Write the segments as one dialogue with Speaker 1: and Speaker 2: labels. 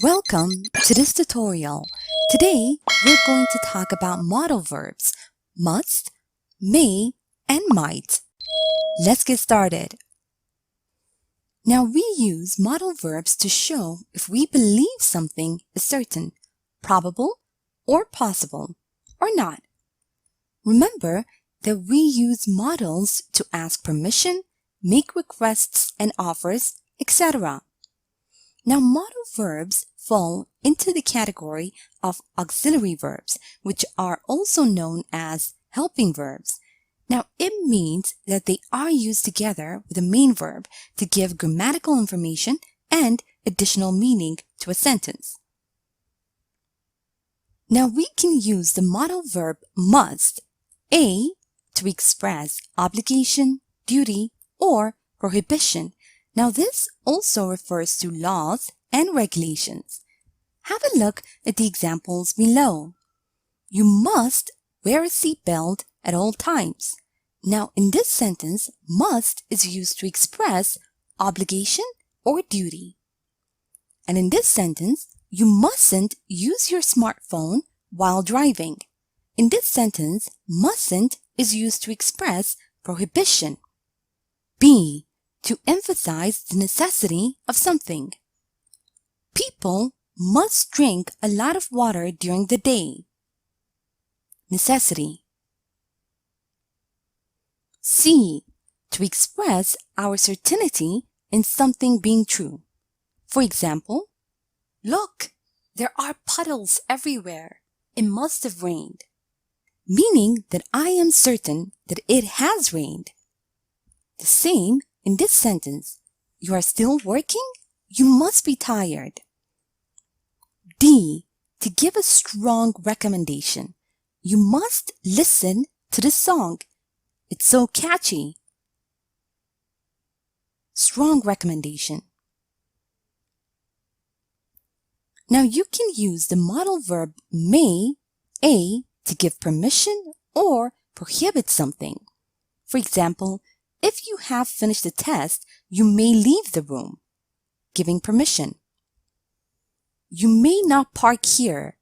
Speaker 1: Welcome to this tutorial. Today, we're going to talk about modal verbs, must, may, and might. Let's get started. Now, we use modal verbs to show if we believe something is certain, probable, or possible, or not. Remember that we use modals to ask permission, make requests and offers, etc. Now, modal verbs fall into the category of auxiliary verbs, which are also known as helping verbs. Now, it means that they are used together with the main verb to give grammatical information and additional meaning to a sentence. Now, we can use the modal verb must, A, to express obligation, duty, or prohibition. Now, this also refers to laws and regulations. Have a look at the examples below. You must wear a seatbelt at all times. Now, in this sentence, must is used to express obligation or duty. And in this sentence, you mustn't use your smartphone while driving. In this sentence, mustn't is used to express prohibition. B, to emphasize the necessity of something. People must drink a lot of water during the day. Necessity. C, to express our certainty in something being true. For example, look, there are puddles everywhere. It must have rained. Meaning that I am certain that it has rained. The same in this sentence, you are still working? You must be tired. D, to give a strong recommendation. You must listen to the song. It's so catchy. Strong recommendation. Now you can use the modal verb may, A, to give permission or prohibit something. For example, if you have finished the test, you may leave the room, giving permission. You may not park here,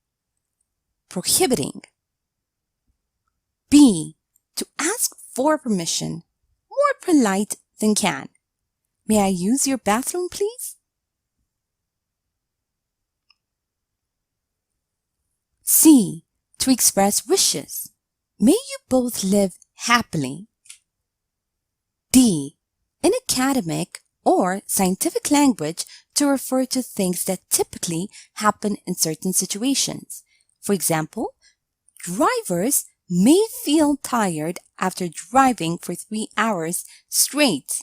Speaker 1: prohibiting. B, to ask for permission, more polite than can. May I use your bathroom, please? C, to express wishes. May you both live happily. D, in academic or scientific language, to refer to things that typically happen in certain situations. For example, drivers may feel tired after driving for 3 hours straight.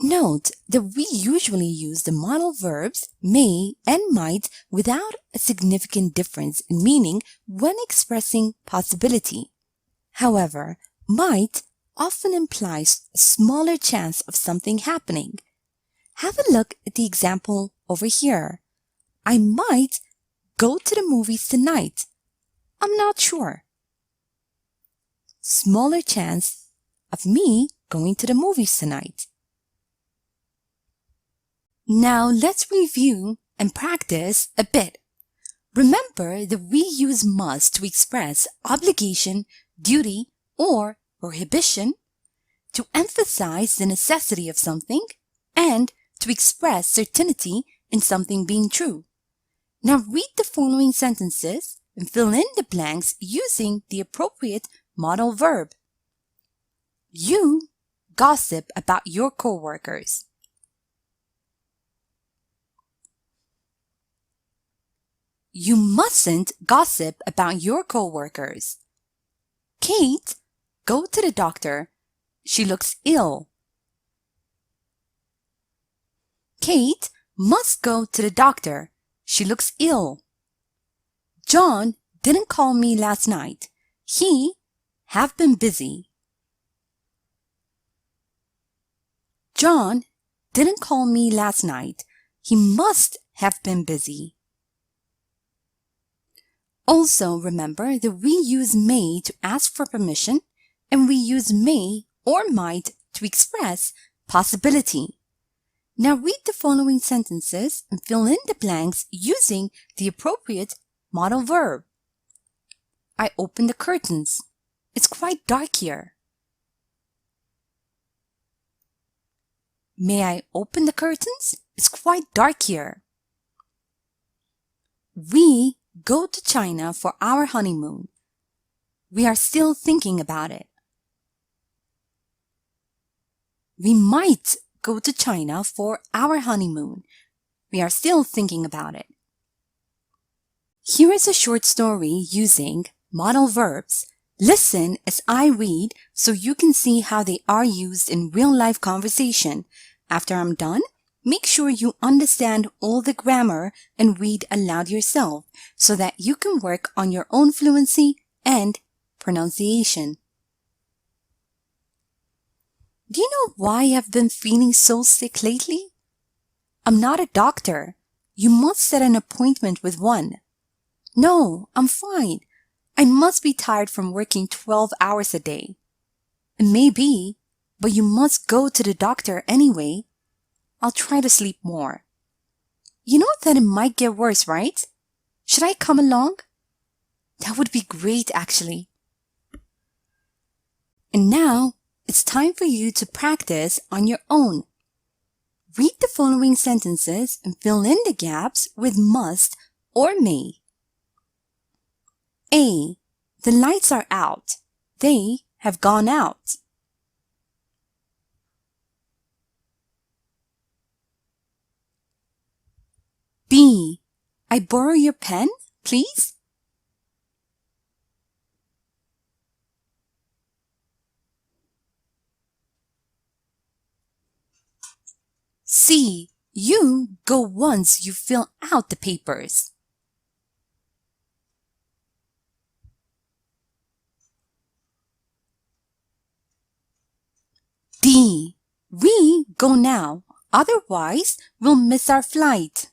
Speaker 1: Note that we usually use the modal verbs may and might without a significant difference in meaning when expressing possibility. However, might often implies a smaller chance of something happening. Have a look at the example over here. I might go to the movies tonight. I'm not sure. Smaller chance of me going to the movies tonight. Now let's review and practice a bit. Remember that we use must to express obligation, duty, or prohibition, to emphasize the necessity of something, and to express certainty in something being true. Now read the following sentences and fill in the blanks using the appropriate modal verb. You gossip about your coworkers. You mustn't gossip about your coworkers. Kate, go to the doctor. She looks ill. Kate must go to the doctor. She looks ill. John didn't call me last night. He have been busy. John didn't call me last night. He must have been busy. Also, remember that we use may to ask for permission, and we use may or might to express possibility. Now read the following sentences and fill in the blanks using the appropriate modal verb. I open the curtains. It's quite dark here. May I open the curtains? It's quite dark here. We go to China for our honeymoon. We are still thinking about it. We might go to China for our honeymoon. We are still thinking about it. Here is a short story using modal verbs. Listen as I read so you can see how they are used in real-life conversation. After I'm done, make sure you understand all the grammar and read aloud yourself so that you can work on your own fluency and pronunciation. Do you know why I've been feeling so sick lately? I'm not a doctor. You must set an appointment with one. No, I'm fine. I must be tired from working 12 hours a day. It may be, but you must go to the doctor anyway. I'll try to sleep more. You know that it might get worse, right? Should I come along? That would be great, actually. And now, it's time for you to practice on your own. Read the following sentences and fill in the gaps with must or may. A. The lights are out. They have gone out. B. I borrow your pen, please? C. You go once you fill out the papers. D. We go now, otherwise we'll miss our flight.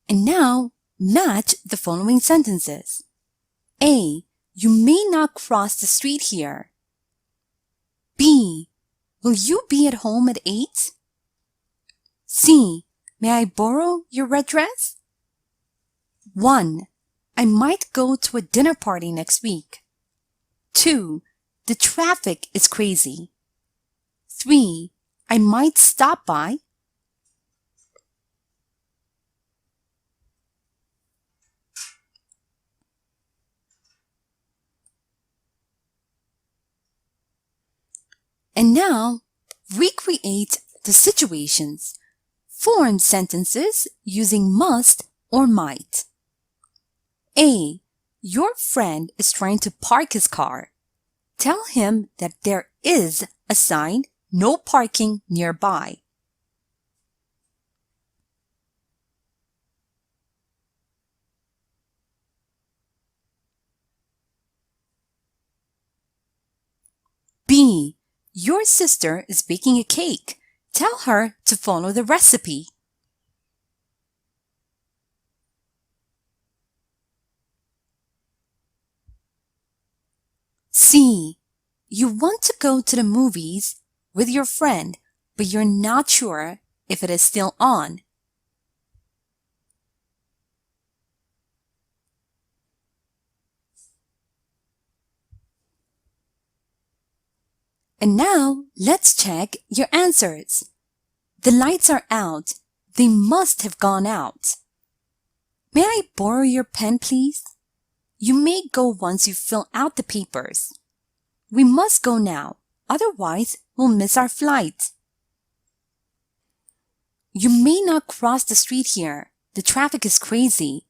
Speaker 1: And now, match the following sentences. A. You may not cross the street here. B. Will you be at home at 8? C. May I borrow your red dress? 1. I might go to a dinner party next week. 2. The traffic is crazy. 3. I might stop by. And now, recreate the situations. Form sentences using must or might. A. Your friend is trying to park his car. Tell him that there is a sign, no parking nearby. B. Your sister is baking a cake. Tell her to follow the recipe. C. You want to go to the movies with your friend, but you're not sure if it is still on. And now, let's check your answers. The lights are out. They must have gone out. May I borrow your pen, please? You may go once you fill out the papers. We must go now, otherwise we'll miss our flight. You may not cross the street here. The traffic is crazy.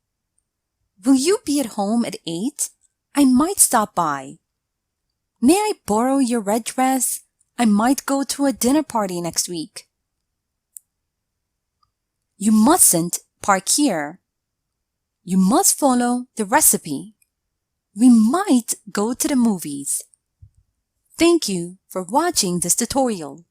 Speaker 1: Will you be at home at 8? I might stop by. May I borrow your red dress? I might go to a dinner party next week. You mustn't park here. You must follow the recipe. We might go to the movies. Thank you for watching this tutorial.